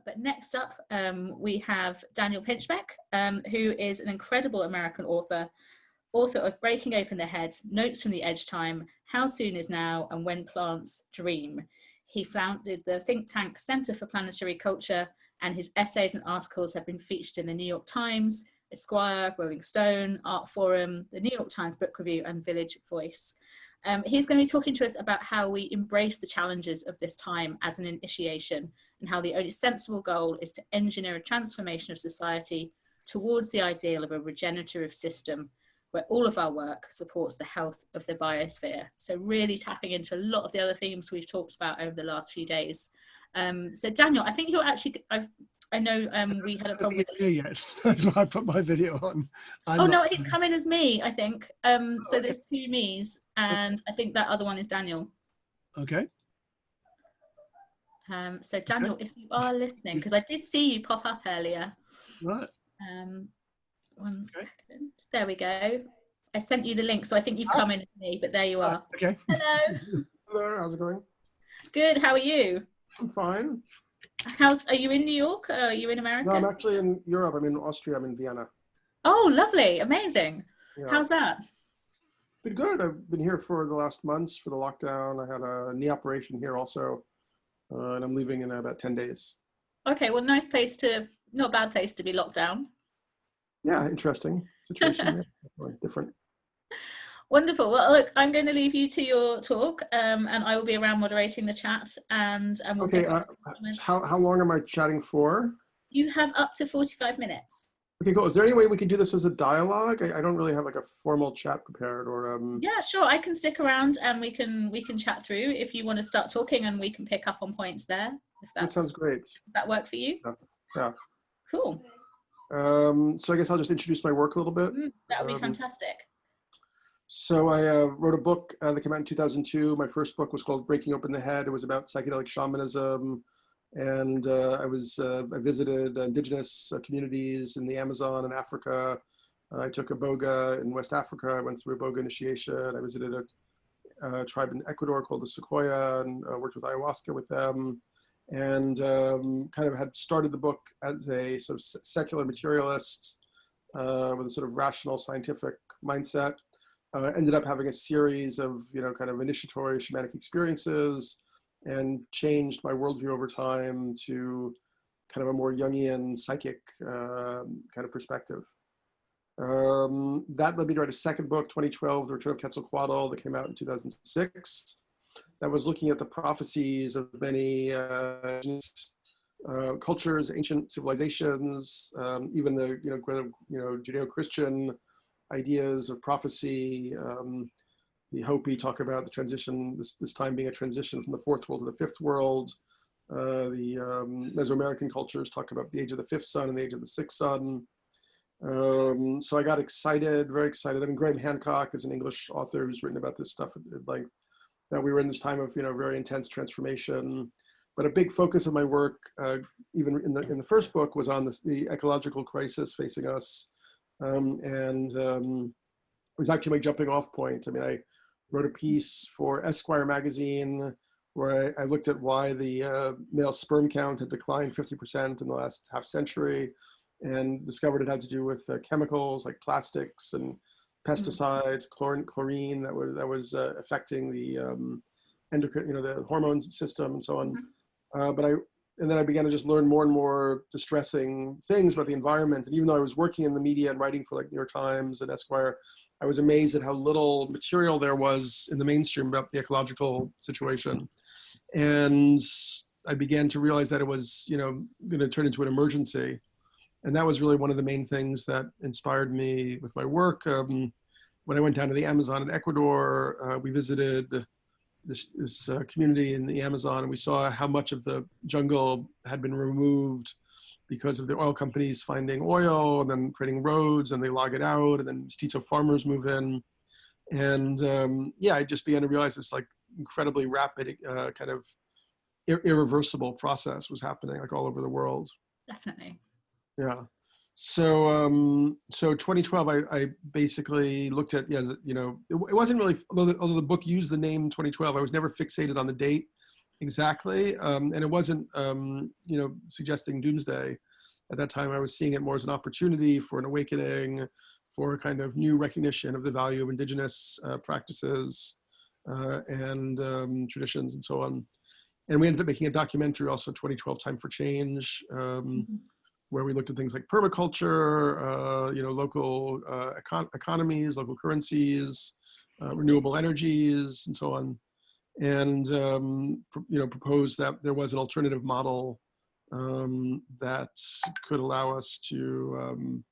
But next up, we have Daniel Pinchbeck, who is an incredible American author of Breaking Open the Head, Notes from the Edge Time, How Soon Is Now, and When Plants Dream. He founded the think tank Center for Planetary Culture, and his essays and articles have been featured in the New York Times, Esquire, Rolling Stone, Art Forum, the New York Times Book Review, and Village Voice. He's going to be talking to us about how we embrace the challenges of this time as an initiation, and how the only sensible goal is to engineer a transformation of society towards the ideal of a regenerative system where all of our work supports the health of the biosphere. So really tapping into a lot of the other themes we've talked about over the last few days. So Daniel, I think you're actually, I know we had a problem with it. Yet. That's why I put my video on. No, he's coming as me, I think. So there's two me's, and I think that other one is Daniel. Okay. So Daniel, if you are listening, because I did see you pop up earlier. Right. One second. There we go. I sent you the link, so I think you've come in as me, but there you are. Okay. Hello. Hello, how's it going? Good, how are you? I'm fine. Are you in New York? Are you in America? No, I'm actually in Europe. I'm in Austria. I'm in Vienna. Oh, lovely. Amazing. Yeah. How's that? Been good. I've been here for the last months for the lockdown. I had a knee operation here also, and I'm leaving in about 10 days. Okay, well, nice place not a bad place to be locked down. Yeah, interesting situation. Yeah, different. Wonderful. Well, look, I'm going to leave you to your talk, and I will be around moderating the chat. And we'll okay. How long am I chatting for? You have up to 45 minutes. Okay, cool. Is there any way we can do this as a dialogue? I don't really have like a formal chat prepared, or. Yeah, sure. I can stick around, and we can chat through if you want to start talking, and we can pick up on points there. If that sounds great. Does that work for you? Yeah. Cool. So I guess I'll just introduce my work a little bit. That would be fantastic. So I wrote a book that came out in 2002. My first book was called Breaking Open the Head. It was about psychedelic shamanism. And I visited indigenous communities in the Amazon and Africa. I took a boga in West Africa. I went through a boga initiation. I visited a tribe in Ecuador called the Sequoia and worked with ayahuasca with them. And kind of had started the book as a sort of secular materialist with a sort of rational scientific mindset. Ended up having a series of, kind of initiatory shamanic experiences and changed my worldview over time to kind of a more Jungian psychic kind of perspective. That led me to write a second book, 2012, The Return of Quetzalcoatl, that came out in 2006. That was looking at the prophecies of many cultures, ancient civilizations, even the Judeo-Christian ideas of prophecy. The Hopi talk about the transition, this time being a transition from the fourth world to the fifth world. The Mesoamerican cultures talk about the age of the fifth sun and the age of the sixth sun. So I got excited, very excited. I mean, Graham Hancock is an English author who's written about this stuff at length. That we were in this time of very intense transformation. But a big focus of my work, even in the first book, was on the ecological crisis facing us. It was actually my jumping off point. I mean, I wrote a piece for Esquire magazine where I looked at why the male sperm count had declined 50% in the last half century, and discovered it had to do with chemicals like plastics and pesticides, chlorine that was affecting the endocrine, the hormone system and so on. And then I began to just learn more and more distressing things about the environment. And even though I was working in the media and writing for like New York Times and Esquire, I was amazed at how little material there was in the mainstream about the ecological situation. And I began to realize that it was, going to turn into an emergency. And that was really one of the main things that inspired me with my work. When I went down to the Amazon in Ecuador, we visited this community in the Amazon, and we saw how much of the jungle had been removed because of the oil companies finding oil and then creating roads, and they log it out, and then mestizo farmers move in. And I just began to realize this like incredibly rapid kind of irreversible process was happening like all over the world. Definitely. Yeah. So 2012, I basically looked at, it wasn't really, although the book used the name 2012, I was never fixated on the date. exactly. And it wasn't, you know, suggesting doomsday. At that time, I was seeing it more as an opportunity for an awakening, for a kind of new recognition of the value of indigenous practices and traditions and so on. And we ended up making a documentary also, 2012 Time for Change, where we looked at things like permaculture, you know, local economies, local currencies, renewable energies, and so on. And, you know, proposed that there was an alternative model that could allow us to,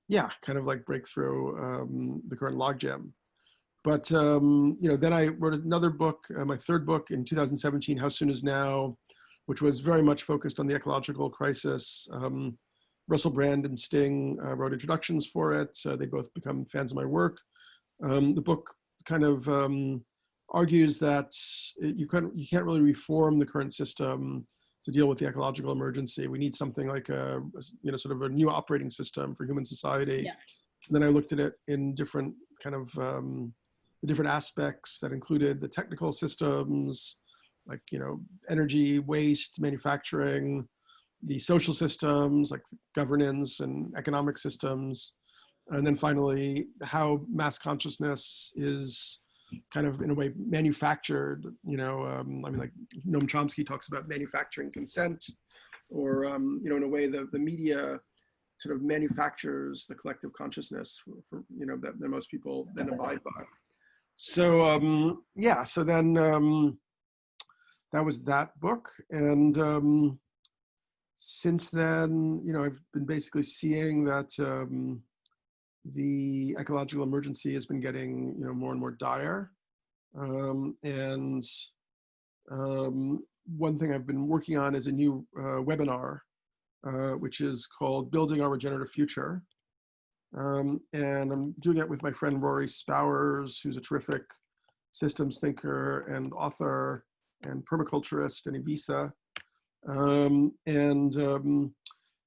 yeah, kind of like break through the current logjam. But, you know, then I wrote another book, my third book in 2017, How Soon Is Now, which was very much focused on the ecological crisis. Russell Brand and Sting wrote introductions for it. They both become fans of my work. The book kind of argues that you can't really reform the current system to deal with the ecological emergency. We need something like a, you know, sort of a new operating system for human society. Yeah. And then I looked at it in different kind of the different aspects that included the technical systems, like, you know, energy, waste, manufacturing, the social systems, like governance and economic systems. And then finally, how mass consciousness is kind of in a way manufactured, you know, I mean, like Noam Chomsky talks about manufacturing consent, or, you know, in a way the media sort of manufactures the collective consciousness for you know, that most people then abide by. So, yeah, so then that was that book. And since then, you know, I've been basically seeing that the ecological emergency has been getting, you know, more and more dire. And one thing I've been working on is a new webinar, which is called Building Our Regenerative Future. And I'm doing it with my friend Rory Spowers, who's a terrific systems thinker and author and permaculturist in Ibiza.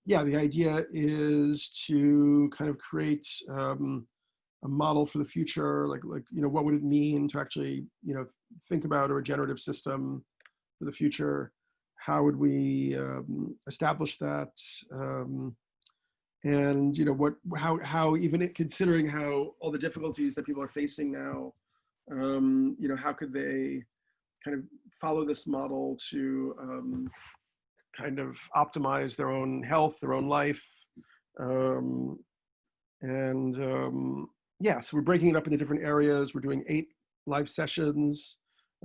Yeah, the idea is to kind of create a model for the future, like, you know, what would it mean to actually, you know, think about a regenerative system for the future? How would we establish that? And, you know, how even considering how all the difficulties that people are facing now, you know, how could they kind of follow this model to kind of optimize their own health, their own life. Yeah, so we're breaking it up into different areas. We're doing 8 live sessions.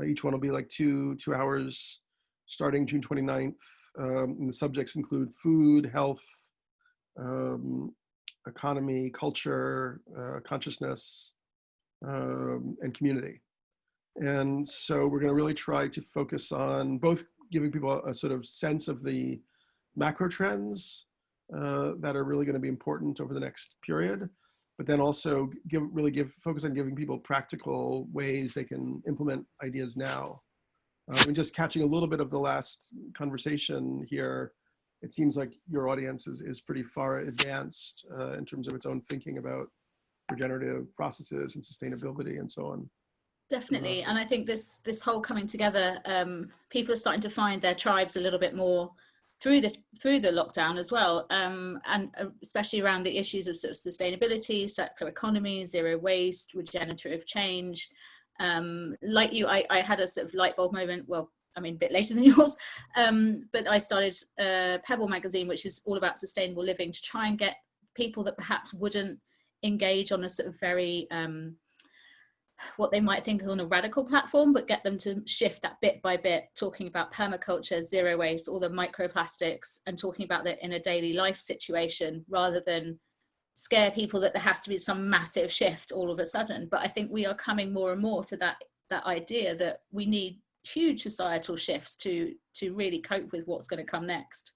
Each one will be like two hours, starting June 29th. And the subjects include food, health, economy, culture, consciousness, and community. And so we're going to really try to focus on both giving people a sort of sense of the macro trends that are really going to be important over the next period, but then also focus on giving people practical ways they can implement ideas now. And just catching a little bit of the last conversation here, it seems like your audience is pretty far advanced in terms of its own thinking about regenerative processes and sustainability and so on. Definitely. And I think this whole coming together, people are starting to find their tribes a little bit more through the lockdown as well, and especially around the issues of sort of sustainability, circular economy, zero waste, regenerative change. Like you, I had a sort of light bulb moment. Well, I mean, a bit later than yours, but I started Pebble magazine, which is all about sustainable living, to try and get people that perhaps wouldn't engage on a sort of very what they might think on a radical platform, but get them to shift that bit by bit, talking about permaculture, zero waste, all the microplastics, and talking about that in a daily life situation, rather than scare people that there has to be some massive shift all of a sudden. But I think we are coming more and more to that idea that we need huge societal shifts to really cope with what's going to come next,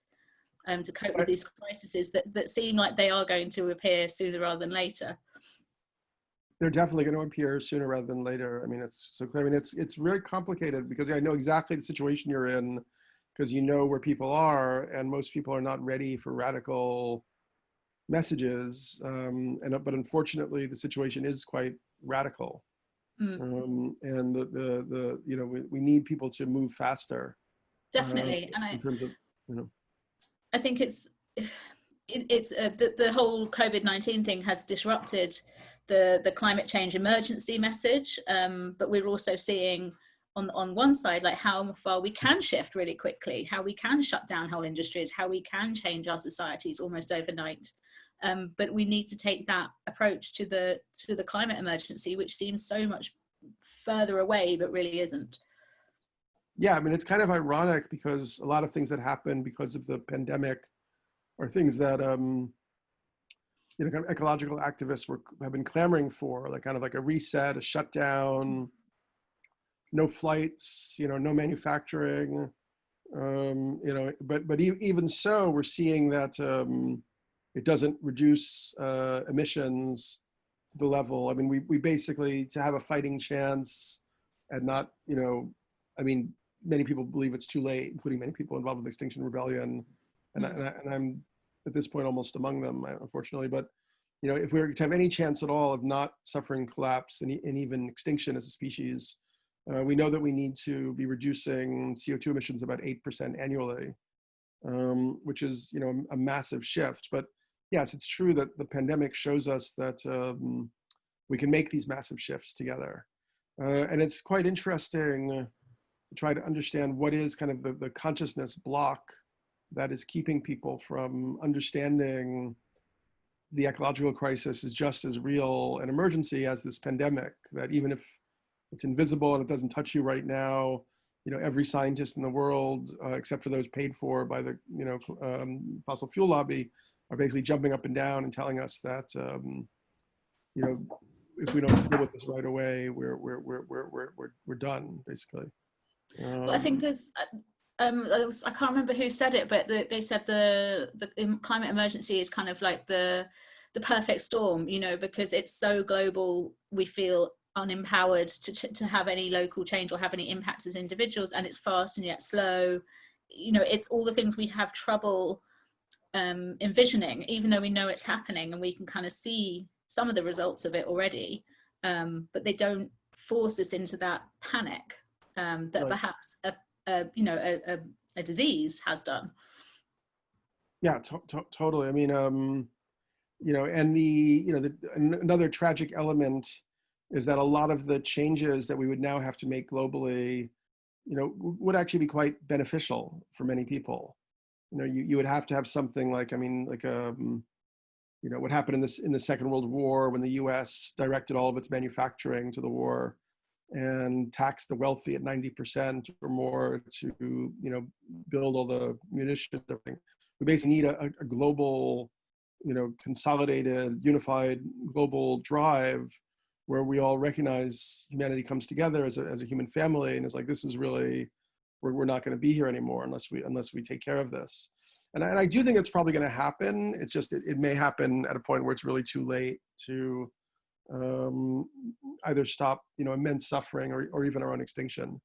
to cope with these crises that seem like they are going to appear sooner rather than later. They're definitely going to appear sooner rather than later. I mean, it's so clear. I mean, it's very complicated because I know exactly the situation you're in, because you know where people are, and most people are not ready for radical messages. But unfortunately, the situation is quite radical. And the you know, we need people to move faster. Definitely. And in terms of, you know. I think it's the whole COVID-19 thing has disrupted the climate change emergency message, but we're also seeing on one side like how far we can shift really quickly, how we can shut down whole industries, how we can change our societies almost overnight. But we need to take that approach to the climate emergency, which seems so much further away, but really isn't. Yeah, I mean, it's kind of ironic because a lot of things that happen because of the pandemic are things that you know, kind of ecological activists have been clamoring for, like kind of like a reset, a shutdown, no flights, you know, no manufacturing, you know. But even so, we're seeing that it doesn't reduce emissions to the level. I mean, we basically, to have a fighting chance and not, you know, I mean, many people believe it's too late, including many people involved with Extinction Rebellion, and I'm at this point almost among them, unfortunately. But you know, if we were to have any chance at all of not suffering collapse and even extinction as a species, we know that we need to be reducing CO2 emissions about 8% annually, which is, you know, a massive shift. But yes, it's true that the pandemic shows us that we can make these massive shifts together, and it's quite interesting to try to understand what is kind of the consciousness block that is keeping people from understanding the ecological crisis is just as real an emergency as this pandemic, that even if it's invisible and it doesn't touch you right now, you know, every scientist in the world, except for those paid for by the, you know, fossil fuel lobby, are basically jumping up and down and telling us that, you know, if we don't deal with this right away, we're done, basically. Well, I think there's, I can't remember who said it, but they said the climate emergency is kind of like the perfect storm, you know, because it's so global, we feel unempowered to have any local change or have any impact as individuals, and it's fast and yet slow. You know, it's all the things we have trouble envisioning, even though we know it's happening and we can kind of see some of the results of it already, but they don't force us into that panic that Right. perhaps you know, a disease has done. Yeah, totally. I mean, you know, and you know, another tragic element is that a lot of the changes that we would now have to make globally, you know, would actually be quite beneficial for many people. You know, you would have to have something like, I mean, like you know, what happened in the Second World War when the U.S. directed all of its manufacturing to the war and taxed the wealthy at 90% or more to, you know, build all the munitions and everything. We basically need a global, you know, consolidated, unified global drive where we all recognize humanity comes together as a human family, and it's like, this is really, we're not going to be here anymore unless we take care of this. And I do think it's probably going to happen. It's just it may happen at a point where it's really too late to either stop, you know, immense suffering or even our own extinction.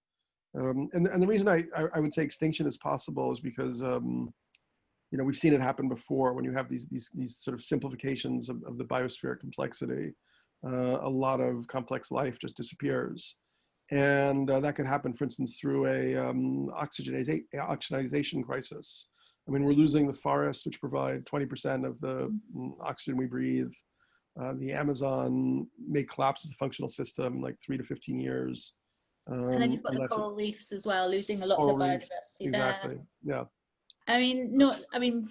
And the reason I would say extinction is possible is because you know, we've seen it happen before when you have these sort of simplifications of the biospheric complexity. A lot of complex life just disappears, and that could happen, for instance, through a oxygenization crisis. I mean, we're losing the forests, which provide 20% of the oxygen we breathe. The Amazon may collapse as a functional system in like 3 to 15 years. And then you've got the coral reefs as well, losing a lot of the biodiversity exactly. there. Yeah. I mean,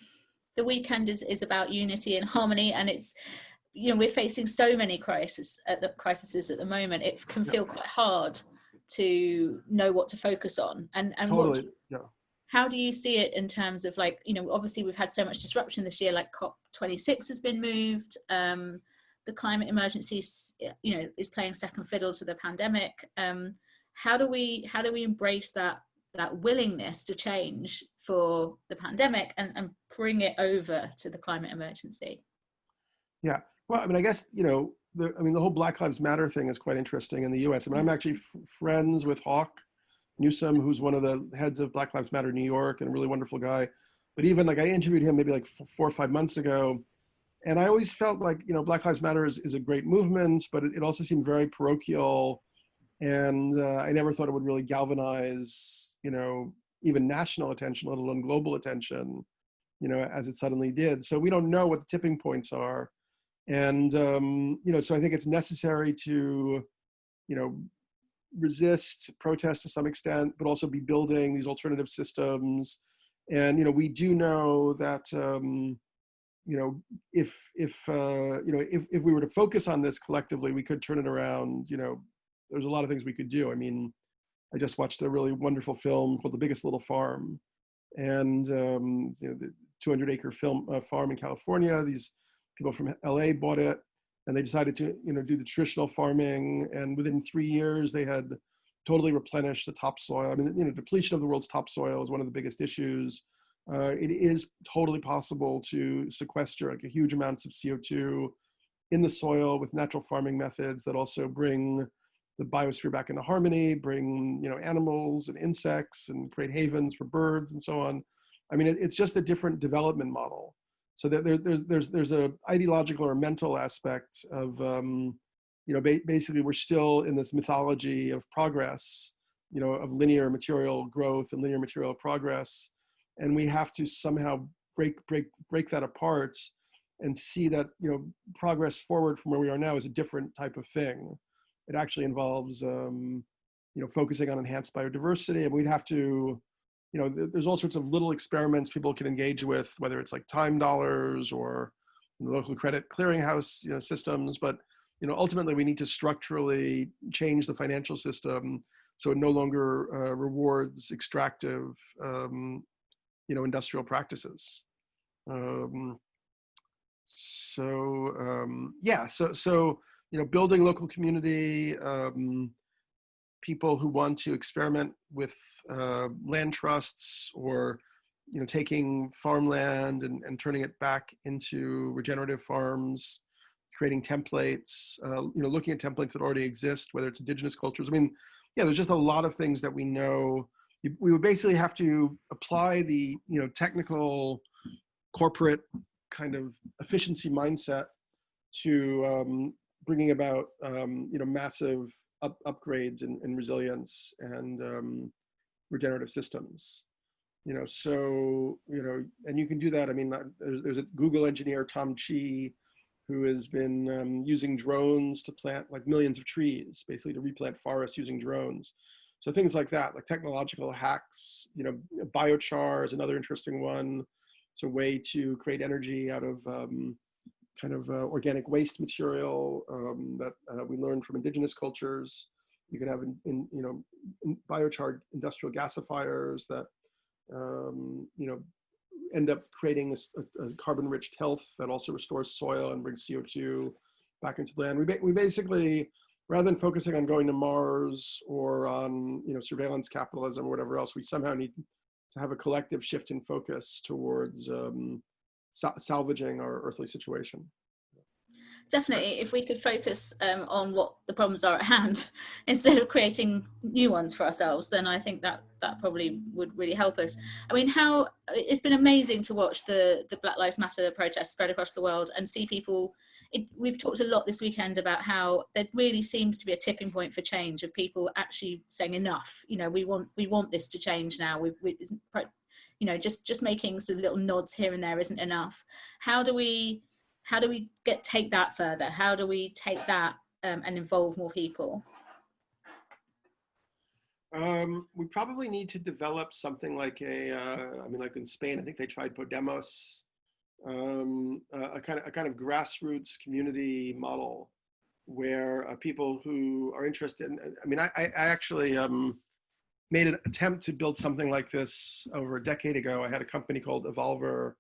the weekend is about unity and harmony, and it's, you know, we're facing so many crises at the moment. It can feel quite hard to know what to focus on. And totally. How do you see it in terms of, like, you know, obviously we've had so much disruption this year, like COP26 has been moved. The climate emergency, you know, is playing second fiddle to the pandemic. How do we embrace that willingness to change for the pandemic and bring it over to the climate emergency? Yeah, well, I mean, I guess, you know, the whole Black Lives Matter thing is quite interesting in the US. I mean, I'm actually friends with Hawk Newsom, who's one of the heads of Black Lives Matter New York and a really wonderful guy. But even like I interviewed him maybe like 4 or 5 months ago, and I always felt like, you know, Black Lives Matter is a great movement, but it also seemed very parochial And I never thought it would really galvanize, even national attention, let alone global attention, as it suddenly did. So we don't know what the tipping points are. And, so I think it's necessary to, resist, protest to some extent, but also be building these alternative systems. And, we do know that, if we were to focus on this collectively, we could turn it around. There's a lot of things we could do. I mean, I just watched a really wonderful film called The Biggest Little Farm, and the 200-acre farm in California. These people from LA bought it, and they decided to do the traditional farming. And within 3 years, they had totally replenished the topsoil. I mean, depletion of the world's topsoil is one of the biggest issues. It is totally possible to sequester like a huge amounts of CO2 in the soil with natural farming methods that also bring the biosphere back into harmony, bring animals and insects, and create havens for birds and so on. I mean, it's just a different development model. So that there's a ideological or mental aspect of basically we're still in this mythology of progress, of linear material growth and linear material progress, and we have to somehow break that apart and see that progress forward from where we are now is a different type of thing. It actually involves focusing on enhanced biodiversity, and we'd have to there's all sorts of little experiments people can engage with, whether it's like time dollars or local credit clearinghouse systems, but ultimately we need to structurally change the financial system so it no longer rewards extractive industrial practices. So building local community, people who want to experiment with land trusts, or taking farmland and turning it back into regenerative farms, creating templates, looking at templates that already exist, whether it's indigenous cultures. I mean, there's just a lot of things that we know. We would basically have to apply the technical corporate kind of efficiency mindset to bringing about massive upgrades in resilience and regenerative systems. And you can do that. I mean, there's a Google engineer, Tom Chi, who has been using drones to plant like millions of trees, basically to replant forests using drones. So things like that, like technological hacks. Biochar is another interesting one. It's a way to create energy out of organic waste material that we learned from indigenous cultures. You can have in biochar industrial gasifiers that end up creating a carbon-rich health that also restores soil and brings CO2 back into the land. We basically, rather than focusing on going to Mars or on surveillance capitalism or whatever else, we somehow need to have a collective shift in focus towards salvaging our earthly situation. Definitely, if we could focus on what the problems are at hand instead of creating new ones for ourselves, then I think that probably would really help us. I mean, it's been amazing to watch the Black Lives Matter protests spread across the world and see people. We've talked a lot this weekend about how there really seems to be a tipping point for change, of people actually saying enough. We want this to change now. Just making some little nods here and there isn't enough. How do we take that further? How do we take that and involve more people? We probably need to develop something like like in Spain, I think they tried Podemos, a kind of grassroots community model where people who are interested in, I actually made an attempt to build something like this over a decade ago. I had a company called Evolver,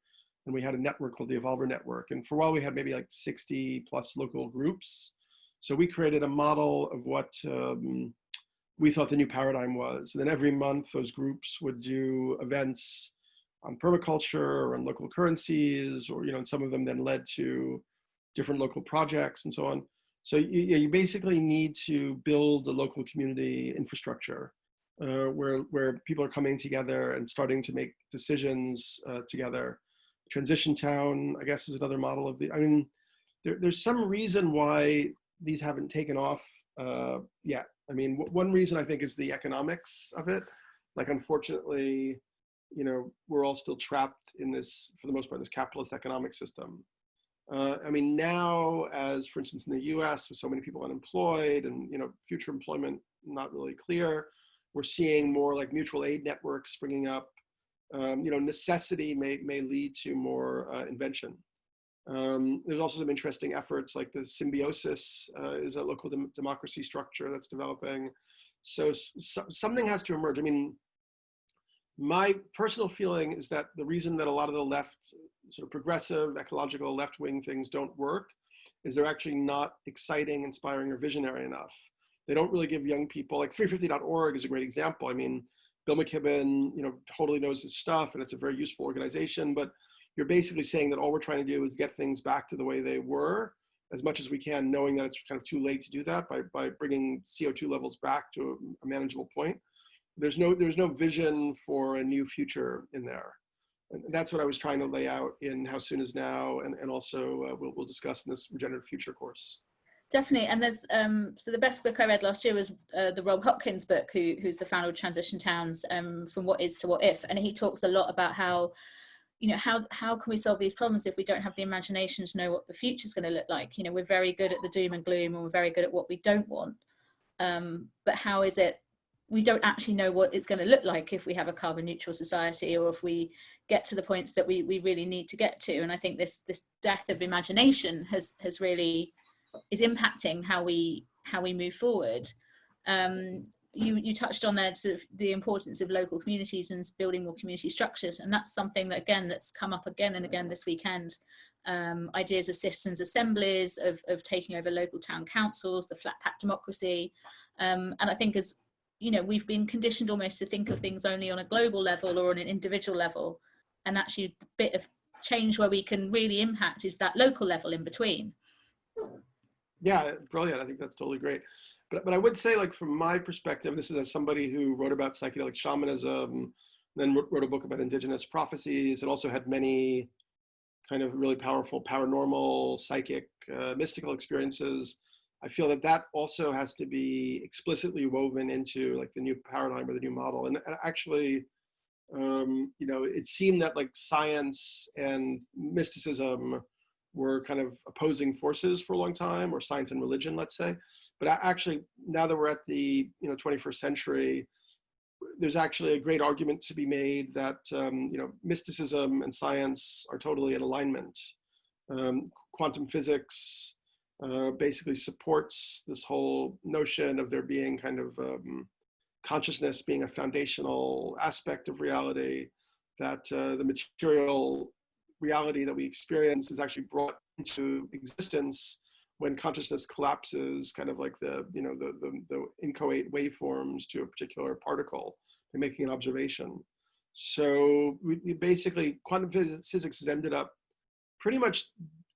and we had a network called the Evolver Network. And for a while we had maybe like 60 plus local groups. So we created a model of what we thought the new paradigm was. And then every month those groups would do events on permaculture or on local currencies, or, and some of them then led to different local projects and so on. So you basically need to build a local community infrastructure where people are coming together and starting to make decisions together. Transition town, I guess, is another model of there's some reason why these haven't taken off yet. I mean, one reason I think is the economics of it. Like, unfortunately, we're all still trapped in this, for the most part, this capitalist economic system. I mean, now, as for instance, in the US, with so many people unemployed and, future employment not really clear, we're seeing more like mutual aid networks springing up. Necessity may lead to more invention. There's also some interesting efforts like the symbiosis is a local democracy structure that's developing. So something has to emerge. I mean, my personal feeling is that the reason that a lot of the left, sort of progressive, ecological, left-wing things don't work is they're actually not exciting, inspiring, or visionary enough. They don't really give young people, like 350.org is a great example. I mean, Bill McKibben, totally knows his stuff, and it's a very useful organization, but you're basically saying that all we're trying to do is get things back to the way they were as much as we can, knowing that it's kind of too late to do that by bringing CO2 levels back to a manageable point. There's no vision for a new future in there. And that's what I was trying to lay out in How Soon Is Now, and also we'll discuss in this Regenerative Future course. Definitely, and there's so the best book I read last year was the Rob Hopkins book, who's the founder of Transition Towns, From What Is to What If, and he talks a lot about how, how can we solve these problems if we don't have the imagination to know what the future is going to look like? We're very good at the doom and gloom, and we're very good at what we don't want, but how is it? We don't actually know what it's going to look like if we have a carbon neutral society, or if we get to the points that we really need to get to. And I think this death of imagination has really is impacting how we move forward. You touched on there sort of the importance of local communities and building more community structures, and that's something that that's come up again and again this weekend. Ideas of citizens' assemblies, of taking over local town councils, the flat pack democracy, and I think as we've been conditioned almost to think of things only on a global level or on an individual level, and actually the bit of change where we can really impact is that local level in between. Yeah, brilliant. I think that's totally great. But I would say, like, from my perspective, this is as somebody who wrote about psychedelic shamanism, then wrote a book about indigenous prophecies, and also had many kind of really powerful paranormal, psychic, mystical experiences. I feel that also has to be explicitly woven into like the new paradigm or the new model. And actually, it seemed that like science and mysticism were kind of opposing forces for a long time, or science and religion, let's say. But actually, now that we're at the 21st century, there's actually a great argument to be made that mysticism and science are totally in alignment. Quantum physics basically supports this whole notion of there being kind of consciousness being a foundational aspect of reality, that the material reality that we experience is actually brought into existence when consciousness collapses, kind of like the inchoate waveforms to a particular particle and making an observation. So we basically, quantum physics has ended up pretty much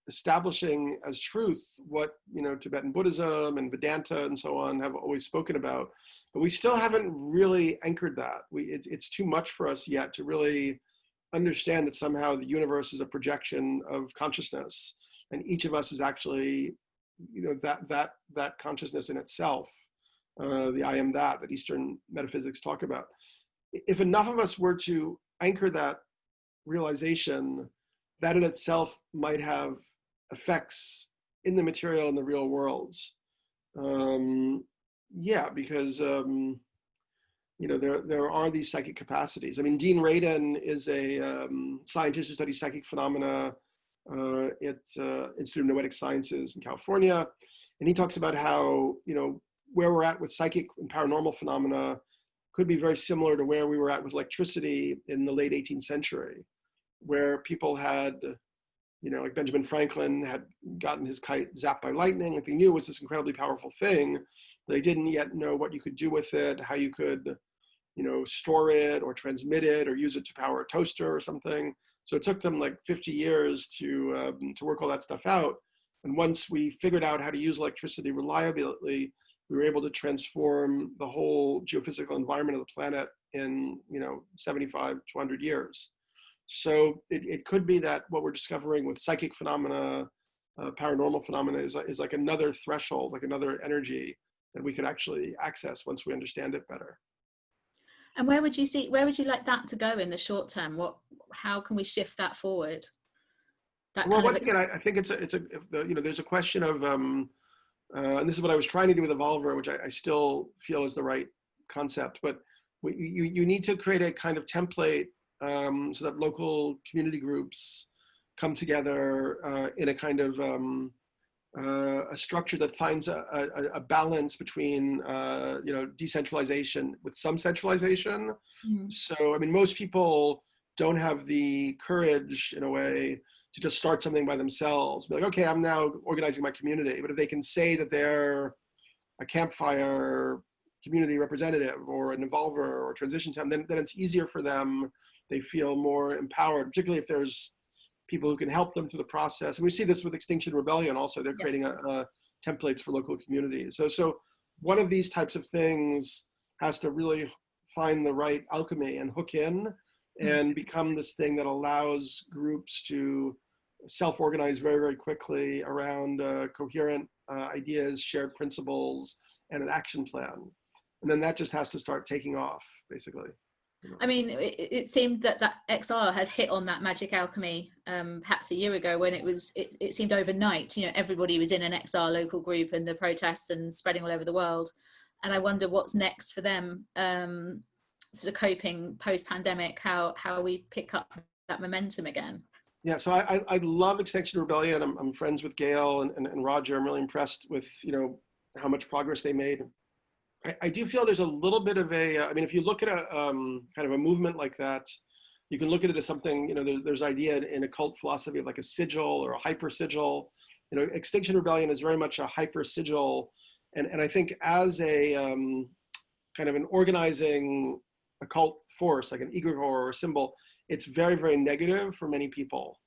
establishing as truth what Tibetan Buddhism and Vedanta and so on have always spoken about, but we still haven't really anchored that. It's too much for us yet to really understand that somehow the universe is a projection of consciousness, and each of us is actually that consciousness in itself, the I am that Eastern metaphysics talk about. If enough of us were to anchor that realization, that in itself might have effects in the material in the real worlds. Because there are these psychic capacities. I mean, Dean Radin is a scientist who studies psychic phenomena at Institute of Noetic Sciences in California, and he talks about how where we're at with psychic and paranormal phenomena could be very similar to where we were at with electricity in the late 18th century, where people had, like Benjamin Franklin had gotten his kite zapped by lightning. Like, they knew it was this incredibly powerful thing. They didn't yet know what you could do with it, how you could, store it or transmit it or use it to power a toaster or something. So it took them like 50 years to work all that stuff out. And once we figured out how to use electricity reliably, we were able to transform the whole geophysical environment of the planet in 75 to 100 years. So it could be that what we're discovering with psychic phenomena, paranormal phenomena is like another threshold, like another energy that we could actually access once we understand it better. And where would you like that to go in the short term? How can we shift that forward? Well, once again, I think it's a there's a question of, and this is what I was trying to do with Evolver, which I still feel is the right concept, but you need to create a kind of template so that local community groups come together in a kind of a structure that finds a balance between decentralization with some centralization. Mm. So I mean, most people don't have the courage in a way to just start something by themselves. Be like, okay, I'm now organizing my community. But if they can say that they're a Campfire community representative or an Evolver or transition time, then it's easier for them. They feel more empowered, particularly if there's people who can help them through the process. And we see this with Extinction Rebellion also. They're creating templates for local communities. So one of these types of things has to really find the right alchemy and hook in and become this thing that allows groups to self-organize very, very quickly around coherent ideas, shared principles, and an action plan. And then that just has to start taking off, basically. I mean, it seemed that XR had hit on that magic alchemy perhaps a year ago when it seemed overnight, everybody was in an XR local group and the protests and spreading all over the world. And I wonder what's next for them, sort of coping post-pandemic, how we pick up that momentum again. Yeah, so I love Extinction Rebellion. I'm friends with Gail and Roger. I'm really impressed with, how much progress they made. I do feel there's a little bit of I mean, if you look at a kind of a movement like that, you can look at it as something, there's idea in occult philosophy of like a sigil or a hyper sigil. Extinction Rebellion is very much a hyper sigil. And I think as a kind of an organizing occult force, like an egregore or a symbol, it's very, very negative for many people.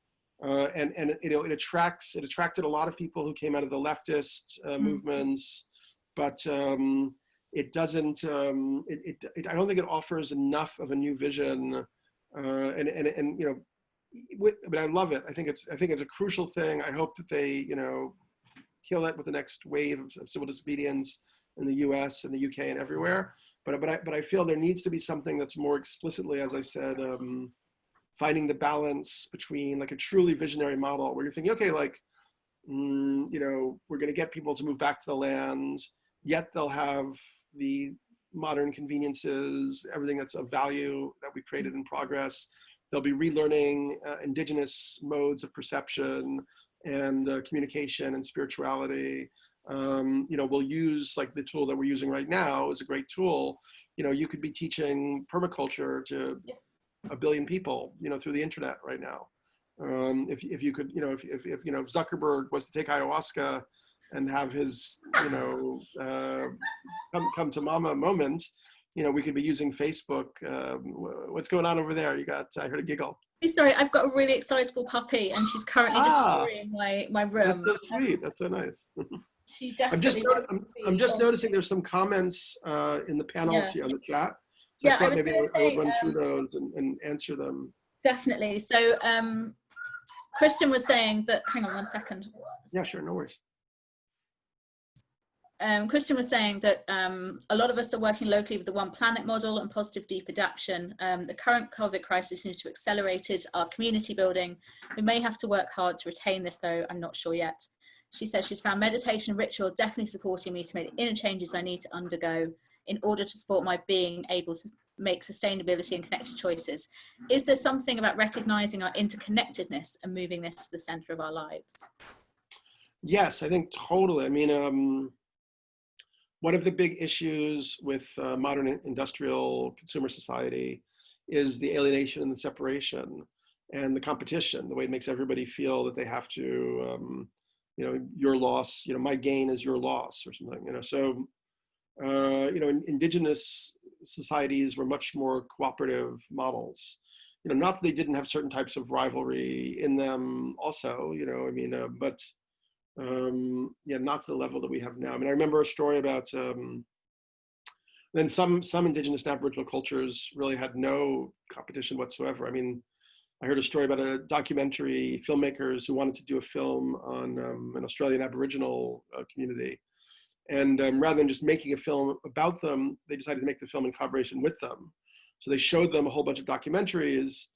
And it attracted a lot of people who came out of the leftist movements, but it doesn't, I don't think it offers enough of a new vision. But I love it. I think it's a crucial thing. I hope that they, kill it with the next wave of civil disobedience in the US and the UK and everywhere. But I feel there needs to be something that's more explicitly, as I said, finding the balance between like a truly visionary model where you're thinking, okay, like, we're going to get people to move back to the land, yet they'll have the modern conveniences, everything that's of value that we created in progress. They'll be relearning indigenous modes of perception and communication and spirituality. We'll use like the tool that we're using right now is a great tool. You could be teaching permaculture to 1 billion people, through the internet right now. If you could, if Zuckerberg was to take ayahuasca and have his, come to mama moment, we could be using Facebook. What's going on over there? I heard a giggle. Sorry, I've got a really excitable puppy and she's currently destroying my room. That's so sweet. That's so nice. She desperately I'm just noticing there's some comments in the panels here on the chat. So I thought maybe I would run through those and answer them. Definitely. So Kristen was saying that, hang on one second. Yeah, sure, no worries. Kristen was saying that a lot of us are working locally with the One Planet model and positive deep adaptation. The current COVID crisis seems to have accelerated our community building. We may have to work hard to retain this though, I'm not sure yet. She says she's found meditation and ritual definitely supporting me to make the inner changes I need to undergo in order to support my being able to make sustainability and connected choices. Is there something about recognizing our interconnectedness and moving this to the center of our lives? Yes, I think totally. I mean, one of the big issues with modern industrial consumer society is the alienation and the separation and the competition, the way it makes everybody feel that they have to, your loss, my gain is your loss or something, So, indigenous societies were much more cooperative models. Not that they didn't have certain types of rivalry in them also, but not to the level that we have now. I mean, I remember a story about then some indigenous and Aboriginal cultures really had no competition whatsoever. I mean, I heard a story about a documentary filmmakers who wanted to do a film on an Australian Aboriginal community. And rather than just making a film about them, they decided to make the film in collaboration with them. So they showed them a whole bunch of documentaries,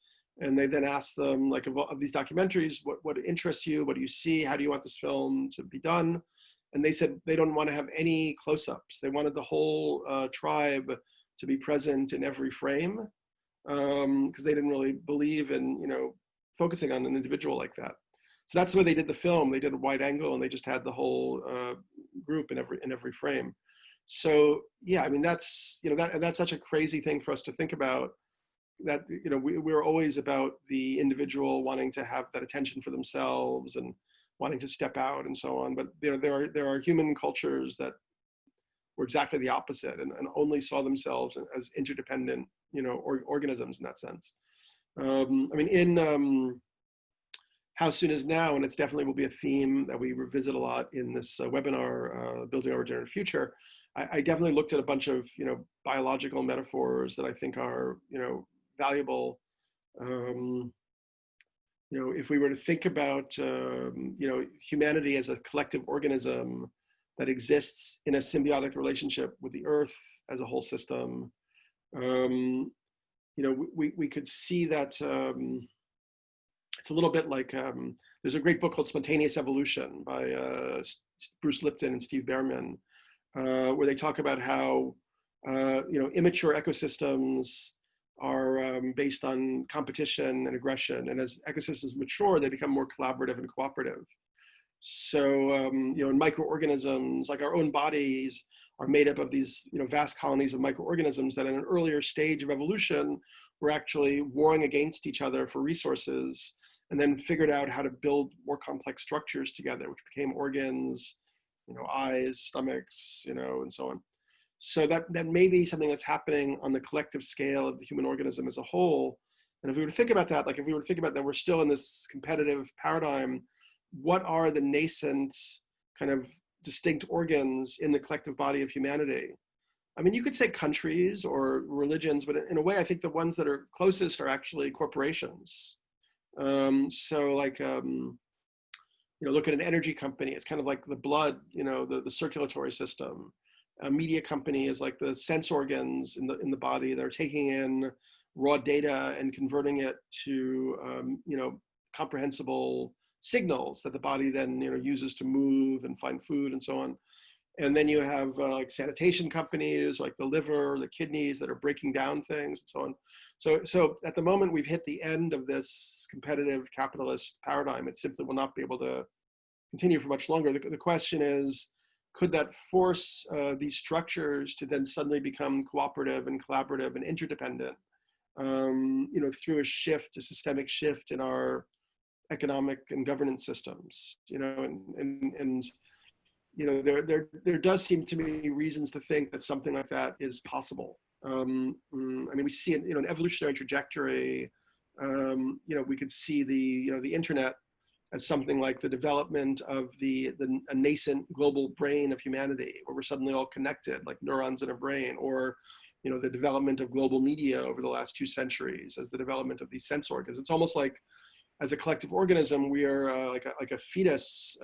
and they then asked them, like, of these documentaries, what interests you? What do you see? How do you want this film to be done? And they said they don't want to have any close-ups. They wanted the whole tribe to be present in every frame, because they didn't really believe in, focusing on an individual like that. So that's the way they did the film. They did a wide angle, and they just had the whole group in every frame. So yeah, I mean, that's that's such a crazy thing for us to think about. That we're always about the individual wanting to have that attention for themselves and wanting to step out and so on. But there are human cultures that were exactly the opposite, and only saw themselves as interdependent organisms in that sense. I mean, in How Soon Is Now, and it's definitely will be a theme that we revisit a lot in this webinar, Building Our Regenerative Future. I definitely looked at a bunch of biological metaphors that I think are valuable. If we were to think about humanity as a collective organism that exists in a symbiotic relationship with the Earth as a whole system, we could see that. It's a little bit like, there's a great book called Spontaneous Evolution by Bruce Lipton and Steve Behrman, where they talk about how, immature ecosystems are based on competition and aggression. And as ecosystems mature, they become more collaborative and cooperative. So, in microorganisms, like our own bodies are made up of these, vast colonies of microorganisms that in an earlier stage of evolution were actually warring against each other for resources, and then figured out how to build more complex structures together, which became organs, eyes, stomachs, and so on. So that may be something that's happening on the collective scale of the human organism as a whole. And if we were to think about that, like if we were to think about that, we're still in this competitive paradigm. What are the nascent kind of distinct organs in the collective body of humanity? I mean, you could say countries or religions, but in a way, I think the ones that are closest are actually corporations. So like, look at an energy company. It's kind of like the blood, the circulatory system. A media company is like the sense organs in the body. They're taking in raw data and converting it to, comprehensible signals that the body then, uses to move and find food and so on. And then you have like sanitation companies, like the liver, the kidneys that are breaking down things and so on. So at the moment we've hit the end of this competitive capitalist paradigm. It simply will not be able to continue for much longer. The question is, could that force these structures to then suddenly become cooperative and collaborative and interdependent, through a systemic shift in our economic and governance systems, there does seem to be reasons to think that something like that is possible. I mean, we see it, an evolutionary trajectory. We could see the internet as something like the development of a nascent global brain of humanity, where we're suddenly all connected, like neurons in a brain, or the development of global media over the last 2 centuries as the development of these sense organs. It's almost like, as a collective organism, we are like a fetus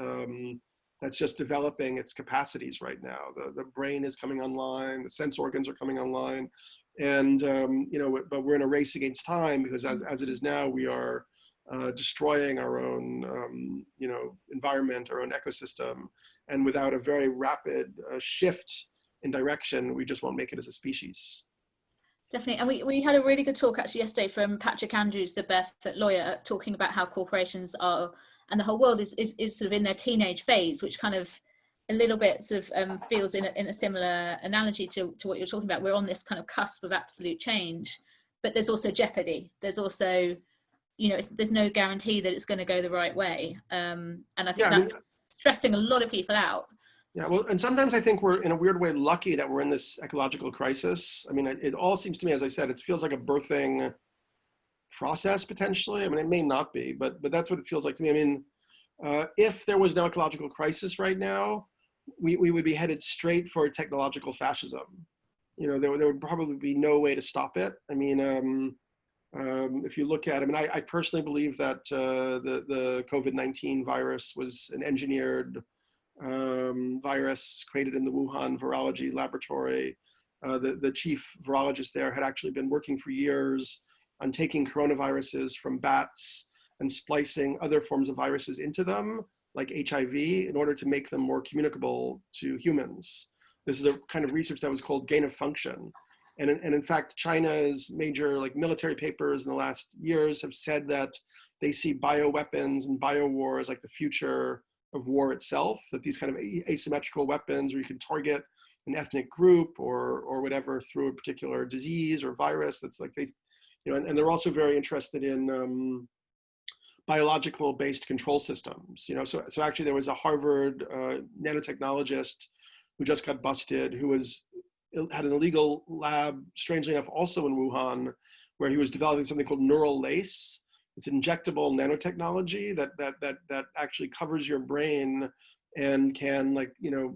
that's just developing its capacities right now. The brain is coming online, the sense organs are coming online, and but we're in a race against time, because as it is now, we are destroying our own environment, our own ecosystem, and without a very rapid shift in direction, we just won't make it as a species. Definitely. And we had a really good talk actually yesterday from Patrick Andrews, the barefoot lawyer, talking about how corporations are, and the whole world is sort of in their teenage phase, which kind of a little bit sort of feels in a similar analogy to what you're talking about. We're on this kind of cusp of absolute change, but there's also jeopardy. There's also, there's no guarantee that it's going to go the right way. And I think that's stressing a lot of people out. Yeah, well, and sometimes I think we're in a weird way lucky that we're in this ecological crisis. I mean, it all seems to me, as I said, it feels like a birthing process potentially. I mean, it may not be, but that's what it feels like to me. I mean, if there was no ecological crisis right now, we would be headed straight for technological fascism. There would probably be no way to stop it. I mean, if you look at, I personally believe that the COVID-19 virus was an engineered virus created in the Wuhan virology laboratory. The chief virologist there had actually been working for years on taking coronaviruses from bats and splicing other forms of viruses into them, like HIV, in order to make them more communicable to humans. This is a kind of research that was called gain of function. And in fact, China's major military papers in the last years have said that they see bioweapons and biowars like the future of war itself, that these kind of asymmetrical weapons, where you can target an ethnic group or whatever through a particular disease or virus, that's like they, and they're also very interested in biological based control systems. So actually there was a Harvard nanotechnologist who just got busted, who had an illegal lab, strangely enough, also in Wuhan, where he was developing something called neural lace. It's injectable nanotechnology that actually covers your brain and can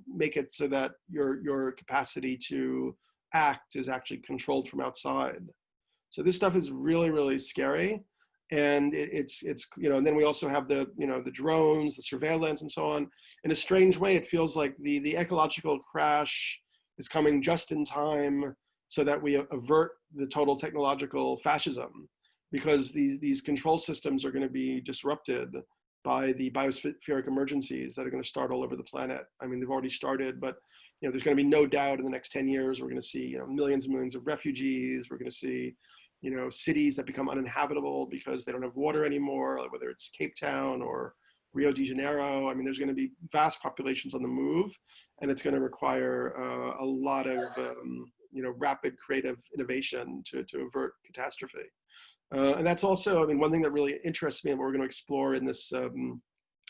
make it so that your capacity to act is actually controlled from outside. So this stuff is really, really scary. And it's and then we also have the the drones, the surveillance, and so on. In a strange way, it feels like the ecological crash is coming just in time so that we avert the total technological fascism, because these control systems are going to be disrupted by the biospheric emergencies that are going to start all over the planet. I mean, they've already started, but there's going to be no doubt in the next 10 years we're going to see millions and millions of refugees. We're going to see cities that become uninhabitable because they don't have water anymore, whether it's Cape Town or Rio de Janeiro. I mean, there's going to be vast populations on the move, and it's going to require a lot of rapid creative innovation to avert catastrophe. And that's also, I mean, one thing that really interests me and what we're going to explore in this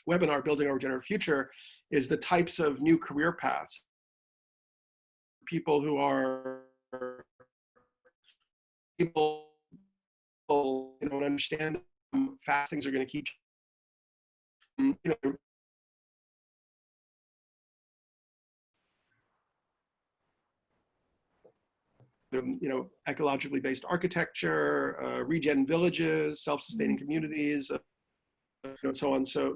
webinar, Building Our Regenerative Future, is the types of new career paths. People who are understand how fast things are going to keep. Ecologically based architecture, regen villages, self-sustaining communities, and so on. So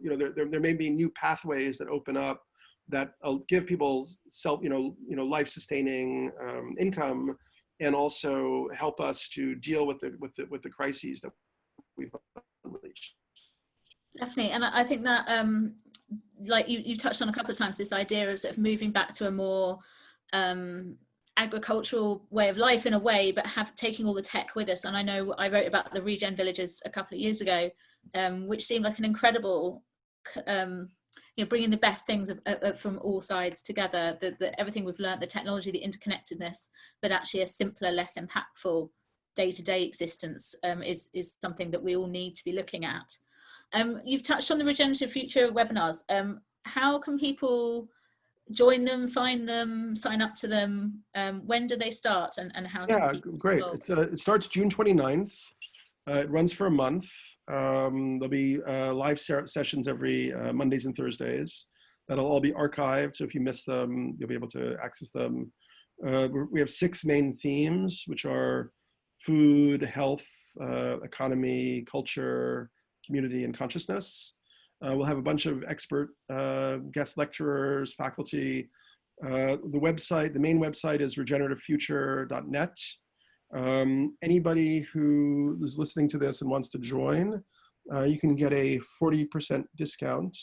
there may be new pathways that open up that give people life-sustaining income, and also help us to deal with the crises that we've unleashed. Definitely, and I think that like you touched on a couple of times, this idea of sort of moving back to a more agricultural way of life in a way, but taking all the tech with us. And I know I wrote about the regen villages a couple of years ago, which seemed like an incredible bringing the best things from all sides together, everything we've learned, the technology, the interconnectedness, but actually a simpler, less impactful day-to-day existence is something that we all need to be looking at. You've touched on the Regenerative Future webinars. How can people join them, find them, sign up to them? When do they start, and how? Yeah, great. It starts June 29th. It runs for a month. There'll be live sessions every Mondays and Thursdays. That'll all be archived, so if you miss them, you'll be able to access them. We have 6 main themes, which are food, health, economy, culture, community, and consciousness. We'll have a bunch of expert guest lecturers, faculty. The main website is regenerativefuture.net. Anybody who is listening to this and wants to join, you can get a 40% discount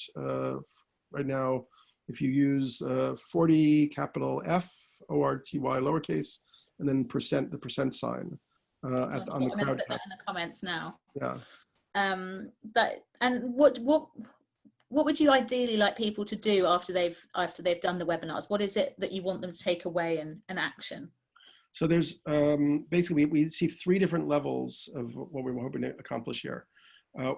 right now if you use 40 capital F ORTY lowercase and then the percent sign on the crowd. Put that in the comments now. Yeah. What would you ideally like people to do after they've done the webinars? What is it that you want them to take away and action? So there's basically, we see 3 different levels of what we're hoping to accomplish here.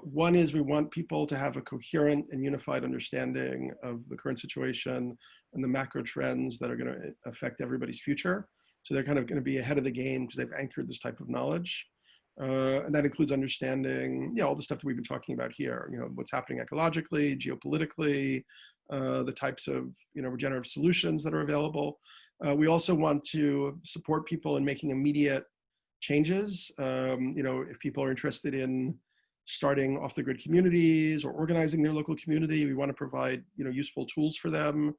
One is we want people to have a coherent and unified understanding of the current situation and the macro trends that are going to affect everybody's future. So they're kind of going to be ahead of the game because they've anchored this type of knowledge. And that includes understanding, all the stuff that we've been talking about here, what's happening ecologically, geopolitically, the types of, regenerative solutions that are available. We also want to support people in making immediate changes. If people are interested in starting off-the-grid communities or organizing their local community. We want to provide, useful tools for them,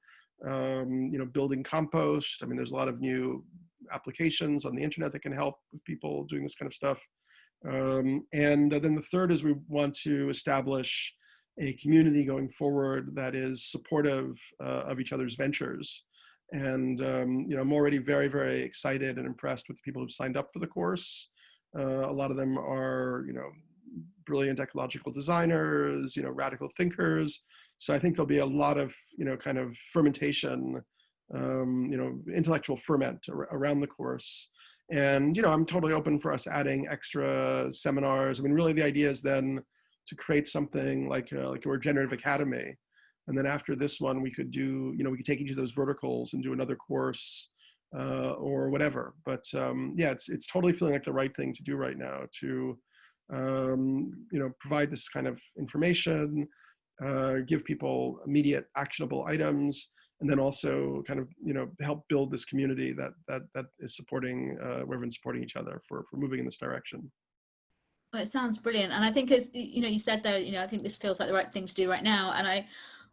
building compost. I mean, there's a lot of new applications on the internet that can help with people doing this kind of stuff. And then the third is we want to establish a community going forward that is supportive of each other's ventures. And, I'm already very, very excited and impressed with the people who've signed up for the course. A lot of them are, brilliant ecological designers, radical thinkers. So I think there'll be a lot of, kind of fermentation, intellectual ferment around the course. And, I'm totally open for us adding extra seminars. I mean, really the idea is then to create something like a regenerative academy. And then after this one, we could do, we could take each of those verticals and do another course or whatever. But yeah, it's totally feeling like the right thing to do right now to, provide this kind of information, give people immediate actionable items, and then also kind of, help build this community that is supporting, where everyone's supporting each other for moving in this direction. Well, it sounds brilliant. And I think as, you said there, I think this feels like the right thing to do right now. And I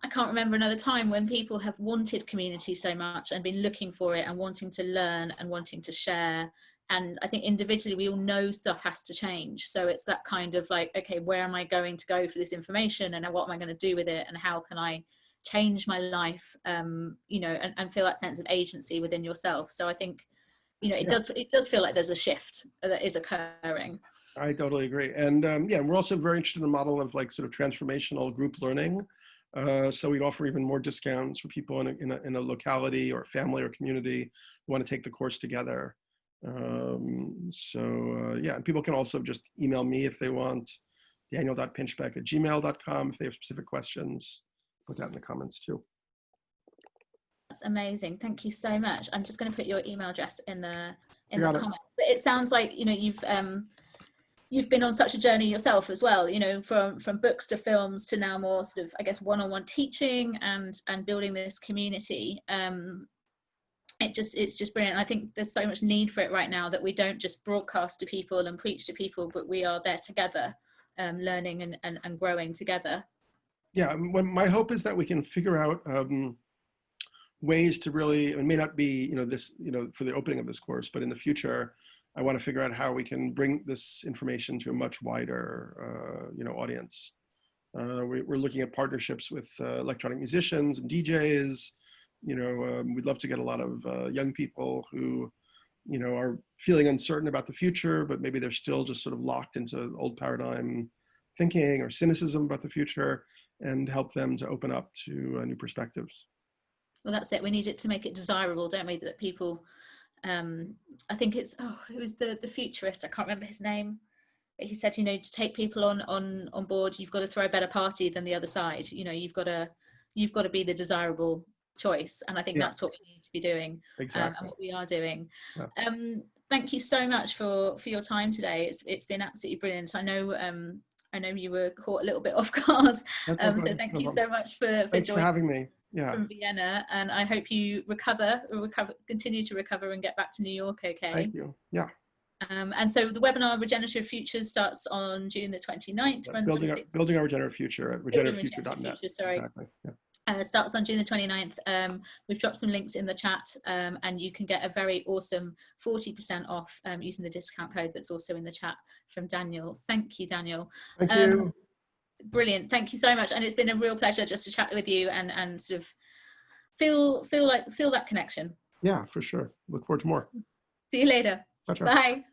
can't remember another time when people have wanted community so much and been looking for it and wanting to learn and wanting to share. And I think individually, we all know stuff has to change. So it's that kind of like, okay, where am I going to go for this information? And what am I going to do with it? And how can I change my life, and feel that sense of agency within yourself. So I think, it does feel like there's a shift that is occurring. I totally agree. And yeah, we're also very interested in a model of like sort of transformational group learning. So we'd offer even more discounts for people in a locality or family or community who want to take the course together. Yeah, and people can also just email me if they want, daniel.pinchbeck@gmail.com if they have specific questions. Put that in the comments too. That's amazing. Thank you so much. I'm just going to put your email address in the comment. But it sounds like, you've been on such a journey yourself as well, from books to films to now more sort of, I guess, one-on-one teaching and building this community. It's just brilliant. I think there's so much need for it right now that we don't just broadcast to people and preach to people, but we are there together, learning and growing together. Yeah, my hope is that we can figure out ways to really, it may not be, this, for the opening of this course, but in the future, I want to figure out how we can bring this information to a much wider, audience. We're looking at partnerships with electronic musicians and DJs. We'd love to get a lot of young people who, are feeling uncertain about the future, but maybe they're still just sort of locked into old paradigm thinking or cynicism about the future, and help them to open up to new perspectives. Well, that's it. We need it to make it desirable, don't we? That people, I think it was the futurist, I can't remember his name, but he said, to take people on board, you've got to throw a better party than the other side. You've got to be the desirable choice. And I think that's what we need to be doing. Exactly. And what we are doing. Yeah. Thank you so much for your time today. It's been absolutely brilliant. I know you were caught a little bit off guard. So thank you so much for Thanks joining for having me. Yeah. From Vienna, and I hope you continue to recover and get back to New York okay. Thank you. Yeah. And so the webinar Regenerative Futures starts on June the 29th. Building our regenerative future at regenerativefuture.net. Sorry. Exactly. Yeah. Starts on June the 29th. We've dropped some links in the chat, and you can get a very awesome 40% off using the discount code that's also in the chat from Daniel. Thank you, Daniel. Thank you. Brilliant. Thank you so much. And it's been a real pleasure just to chat with you and sort of feel that connection. Yeah, for sure. Look forward to more. See you later. Ciao, ciao. Bye.